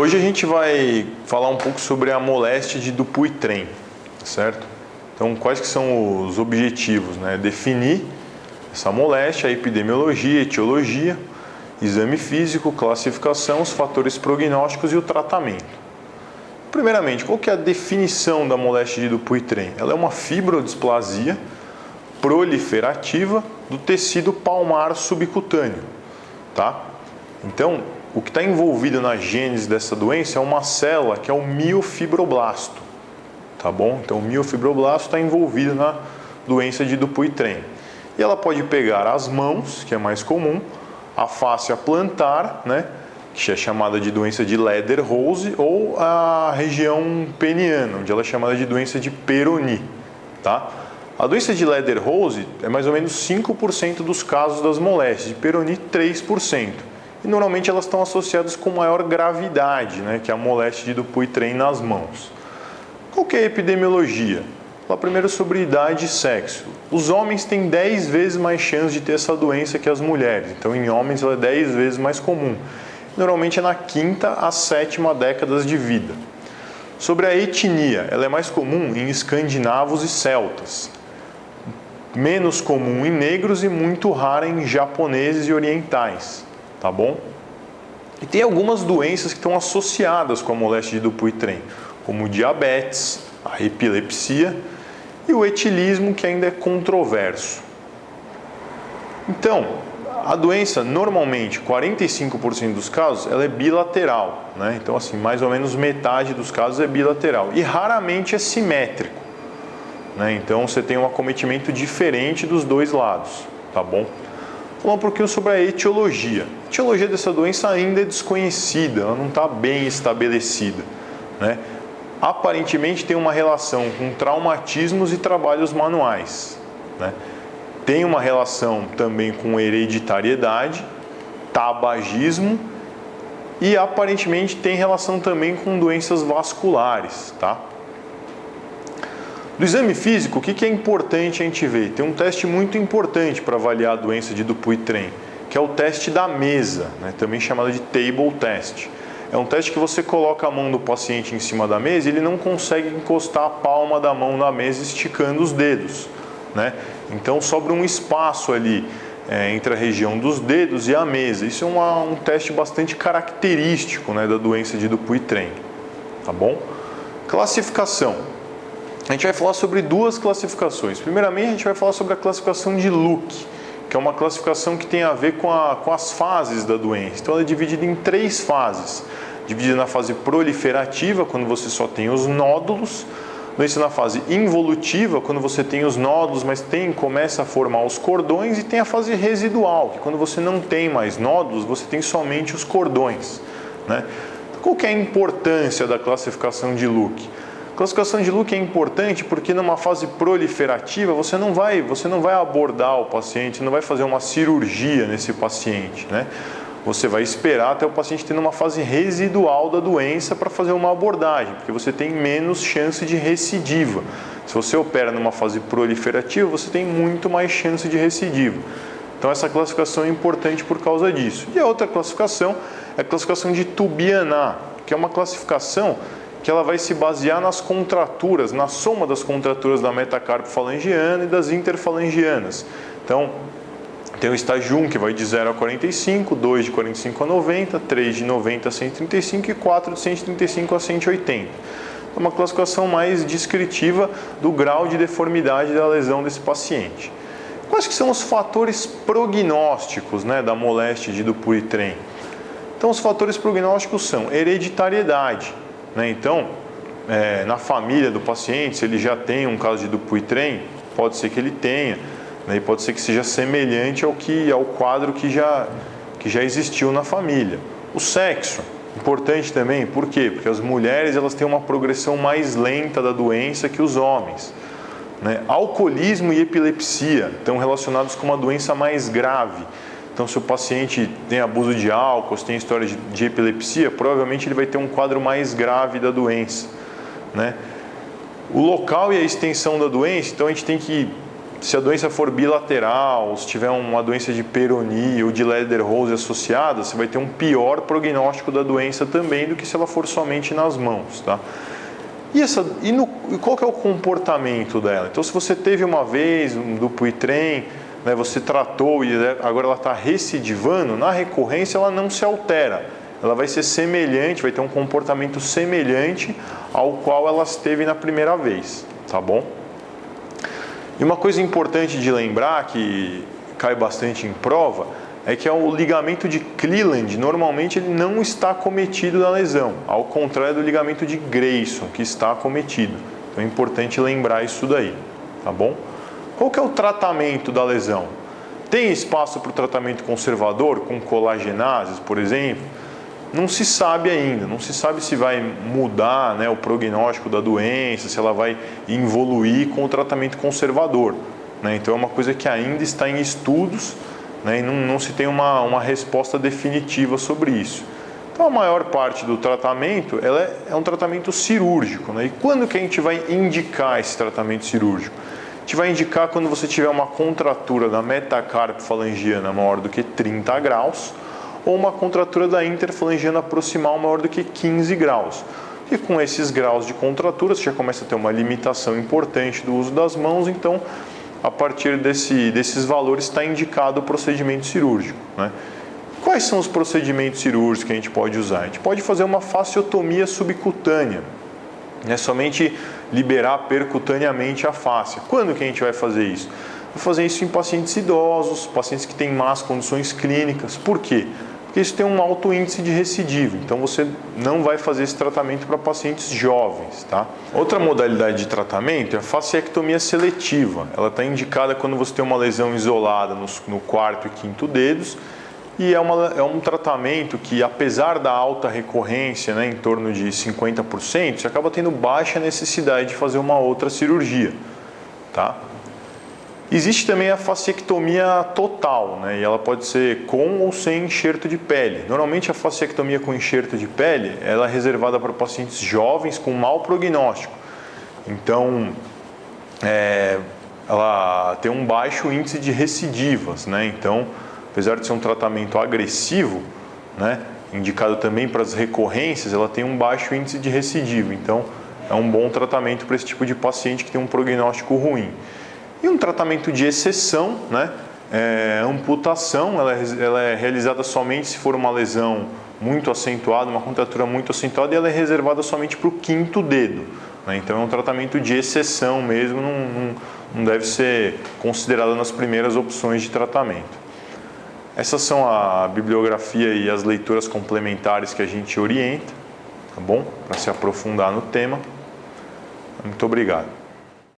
Hoje a gente vai falar um pouco sobre a moléstia de Dupuytren, certo? Então, quais que são os objetivos, né? Definir essa moléstia, a epidemiologia, a etiologia, exame físico, classificação, os fatores prognósticos e o tratamento. Primeiramente, qual que é a definição da moléstia de Dupuytren? Ela é uma fibrodisplasia proliferativa do tecido palmar subcutâneo, tá? Então, o que está envolvido na gênese dessa doença é uma célula que é o miofibroblasto, tá bom? Então, o miofibroblasto está envolvido na doença de Dupuytren. E ela pode pegar as mãos, que é mais comum, a face plantar, né, que é chamada de doença de Ledderhose, ou a região peniana, onde ela é chamada de doença de Peyronie, tá? A doença de Ledderhose é mais ou menos 5% dos casos das moléstias, de Peyronie 3%. E normalmente elas estão associadas com maior gravidade, né, que é a moléstia de Dupuytren nas mãos. Qual que é a epidemiologia? Falar primeiro sobre idade e sexo. Os homens têm 10 vezes mais chance de ter essa doença que as mulheres. Então, em homens, ela é 10 vezes mais comum. Normalmente é na 5ª a 7ª décadas de vida. Sobre a etnia, ela é mais comum em escandinavos e celtas. Menos comum em negros e muito rara em japoneses e orientais. Tá bom? E tem algumas doenças que estão associadas com a moléstia de Dupuytren, como o diabetes, a epilepsia e o etilismo, que ainda é controverso. Então, a doença, normalmente, 45% dos casos, ela é bilateral, né? Então, assim, mais ou menos metade dos casos é bilateral e raramente é simétrico, né? Então, você tem um acometimento diferente dos dois lados, tá bom? Falar um pouquinho sobre a etiologia. A etiologia dessa doença ainda é desconhecida, ela não está bem estabelecida, né? Aparentemente tem uma relação com traumatismos e trabalhos manuais, né? Tem uma relação também com hereditariedade, tabagismo e aparentemente tem relação também com doenças vasculares, tá? Do exame físico, o que é importante a gente ver? Tem um teste muito importante para avaliar a doença de Dupuytren, que é o teste da mesa, né? Também chamado de table test. É um teste que você coloca a mão do paciente em cima da mesa e ele não consegue encostar a palma da mão na mesa esticando os dedos, né? Então sobra um espaço ali entre a região dos dedos e a mesa. Isso é um teste bastante característico, né, da doença de Dupuytren, tá bom? Classificação. A gente vai falar sobre duas classificações. Primeiramente, a gente vai falar sobre a classificação de Luque, que é uma classificação que tem a ver com as fases da doença. Então, ela é dividida em 3 fases. Dividida na fase proliferativa, quando você só tem os nódulos. Doença na fase involutiva, quando você tem os nódulos, mas começa a formar os cordões. E tem a fase residual, que quando você não tem mais nódulos, você tem somente os cordões, né? Qual que é a importância da classificação de Luque? A classificação de Luque é importante porque numa fase proliferativa você não vai abordar o paciente, você não vai fazer uma cirurgia nesse paciente, né? Você vai esperar até o paciente ter uma fase residual da doença para fazer uma abordagem, porque você tem menos chance de recidiva. Se você opera numa fase proliferativa, você tem muito mais chance de recidiva. Então essa classificação é importante por causa disso. E a outra classificação é a classificação de Tubianá, que é uma classificação que ela vai se basear nas contraturas, na soma das contraturas da metacarpofalangiana e das interfalangianas. Então, tem o estágio 1 que vai de 0 a 45, 2 de 45 a 90, 3 de 90 a 135 e 4 de 135 a 180. É uma classificação mais descritiva do grau de deformidade da lesão desse paciente. Quais que são os fatores prognósticos, né, da moléstia de Dupuytren? Então, os fatores prognósticos são hereditariedade, né? Então, na família do paciente, se ele já tem um caso de Dupuytren, pode ser que ele tenha, né? E pode ser que seja semelhante ao quadro que já existiu na família. O sexo, importante também, por quê? Porque as mulheres elas têm uma progressão mais lenta da doença que os homens, né? Alcoolismo e epilepsia estão relacionados com uma doença mais grave. Então, se o paciente tem abuso de álcool, se tem história de epilepsia, provavelmente ele vai ter um quadro mais grave da doença, né? O local e a extensão da doença, então a gente tem que Se a doença for bilateral, se tiver uma doença de Peyronie ou de Ledderhose associada, você vai ter um pior prognóstico da doença também do que se ela for somente nas mãos, tá? E qual que é o comportamento dela? Então, se você teve uma vez um Dupuytren, né, você tratou e agora ela está recidivando, na recorrência ela não se altera. Ela vai ser semelhante, vai ter um comportamento semelhante ao qual ela esteve na primeira vez, tá bom? E uma coisa importante de lembrar, que cai bastante em prova, é que o ligamento de Cleland, normalmente ele não está acometido da lesão, ao contrário do ligamento de Grayson, que está acometido. Então é importante lembrar isso daí, tá bom? Qual que é o tratamento da lesão? Tem espaço para o tratamento conservador, com colagenases, por exemplo? Não se sabe ainda, não se sabe se vai mudar, né, o prognóstico da doença, se ela vai evoluir com o tratamento conservador, né? Então é uma coisa que ainda está em estudos, né, e não se tem uma resposta definitiva sobre isso. Então a maior parte do tratamento é um tratamento cirúrgico, né? E quando que a gente vai indicar esse tratamento cirúrgico? A gente vai indicar quando você tiver uma contratura da metacarpofalangiana maior do que 30 graus, ou uma contratura da interfalangiana proximal maior do que 15 graus. E com esses graus de contratura, você já começa a ter uma limitação importante do uso das mãos, então, a partir desses valores, está indicado o procedimento cirúrgico, né? Quais são os procedimentos cirúrgicos que a gente pode usar? A gente pode fazer uma fasciotomia subcutânea, né? Somente liberar percutaneamente a face. Quando que a gente vai fazer isso? Vai fazer isso em pacientes idosos, pacientes que têm más condições clínicas. Por quê? Porque isso tem um alto índice de recidiva, então você não vai fazer esse tratamento para pacientes jovens, tá? Outra modalidade de tratamento é a fasciectomia seletiva. Ela está indicada quando você tem uma lesão isolada no quarto e quinto dedos, e é um tratamento que, apesar da alta recorrência, né, em torno de 50%, você acaba tendo baixa necessidade de fazer uma outra cirurgia, tá? Existe também a fasciectomia total, né? E ela pode ser com ou sem enxerto de pele. Normalmente a fasciectomia com enxerto de pele ela é reservada para pacientes jovens com mau prognóstico. Então, ela tem um baixo índice de recidivas, né? Então, apesar de ser um tratamento agressivo, né, indicado também para as recorrências, ela tem um baixo índice de recidiva. Então, é um bom tratamento para esse tipo de paciente que tem um prognóstico ruim. E um tratamento de exceção, né? Amputação, ela é realizada somente se for uma lesão muito acentuada, uma contratura muito acentuada, e ela é reservada somente para o quinto dedo, né? Então é um tratamento de exceção mesmo, não deve ser considerado nas primeiras opções de tratamento. Essas são a bibliografia e as leituras complementares que a gente orienta, tá bom? Para se aprofundar no tema. Muito obrigado.